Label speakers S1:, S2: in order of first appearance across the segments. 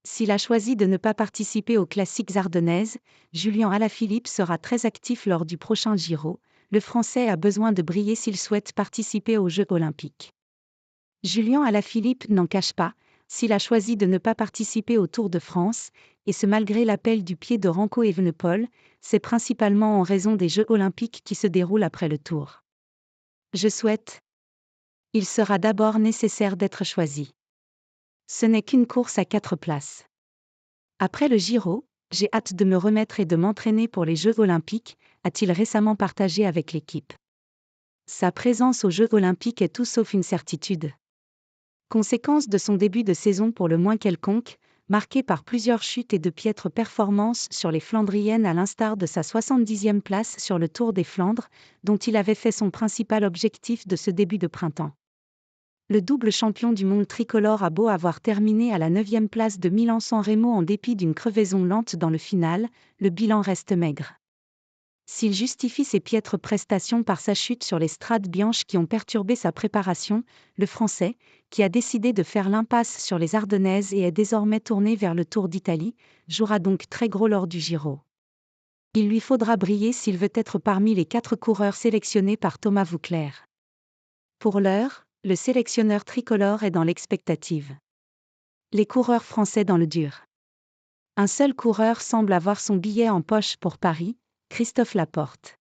S1: S'il a choisi de ne pas participer aux classiques ardennaises, Julian Alaphilippe sera très actif lors du prochain Giro. Le Français a besoin de briller s'il souhaite participer aux Jeux olympiques. Julian Alaphilippe n'en cache pas, s'il a choisi de ne pas participer au Tour de France, et ce malgré l'appel du pied de Remco Evenepoel, c'est principalement en raison des Jeux olympiques qui se déroulent après le Tour. Je souhaite. Il sera d'abord nécessaire d'être choisi. Ce n'est qu'une course à 4 places. Après le Giro, j'ai hâte de me remettre et de m'entraîner pour les Jeux olympiques, a-t-il récemment partagé avec l'équipe. Sa présence aux Jeux olympiques est tout sauf une certitude. Conséquence de son début de saison pour le moins quelconque, marqué par plusieurs chutes et de piètres performances sur les Flandriennes à l'instar de sa 70e place sur le Tour des Flandres, dont il avait fait son principal objectif de ce début de printemps. Le double champion du monde tricolore a beau avoir terminé à la 9e place de Milan-San Remo en dépit d'une crevaison lente dans le final, le bilan reste maigre. S'il justifie ses piètres prestations par sa chute sur les Strade Bianche qui ont perturbé sa préparation, le Français, qui a décidé de faire l'impasse sur les Ardennaises et est désormais tourné vers le Tour d'Italie, jouera donc très gros lors du Giro. Il lui faudra briller s'il veut être parmi les 4 coureurs sélectionnés par Thomas Voeckler. Pour l'heure, le sélectionneur tricolore est dans l'expectative. Les coureurs français dans le dur. Un seul coureur semble avoir son billet en poche pour Paris, Christophe Laporte.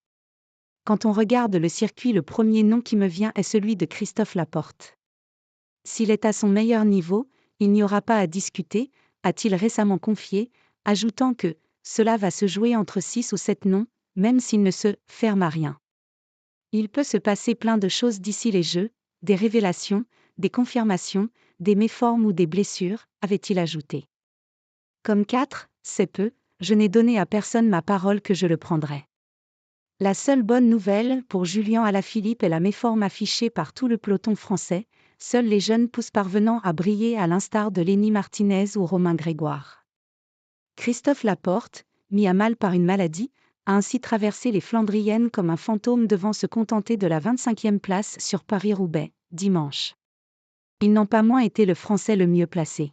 S1: Quand on regarde le circuit, le premier nom qui me vient est celui de Christophe Laporte. S'il est à son meilleur niveau, il n'y aura pas à discuter, a-t-il récemment confié, ajoutant que cela va se jouer entre 6 ou 7 noms, même s'il ne se ferme à rien. Il peut se passer plein de choses d'ici les Jeux, des révélations, des confirmations, des méformes ou des blessures, avait-il ajouté. Comme 4, c'est peu, je n'ai donné à personne ma parole que je le prendrai. La seule bonne nouvelle pour Julian Alaphilippe est la méforme affichée par tout le peloton français, seuls les jeunes pousses parvenant à briller à l'instar de Lenny Martinez ou Romain Grégoire. Christophe Laporte, mis à mal par une maladie, a ainsi traversé les Flandriennes comme un fantôme devant se contenter de la 25e place sur Paris-Roubaix, dimanche. Ils n'ont pas moins été le Français le mieux placé.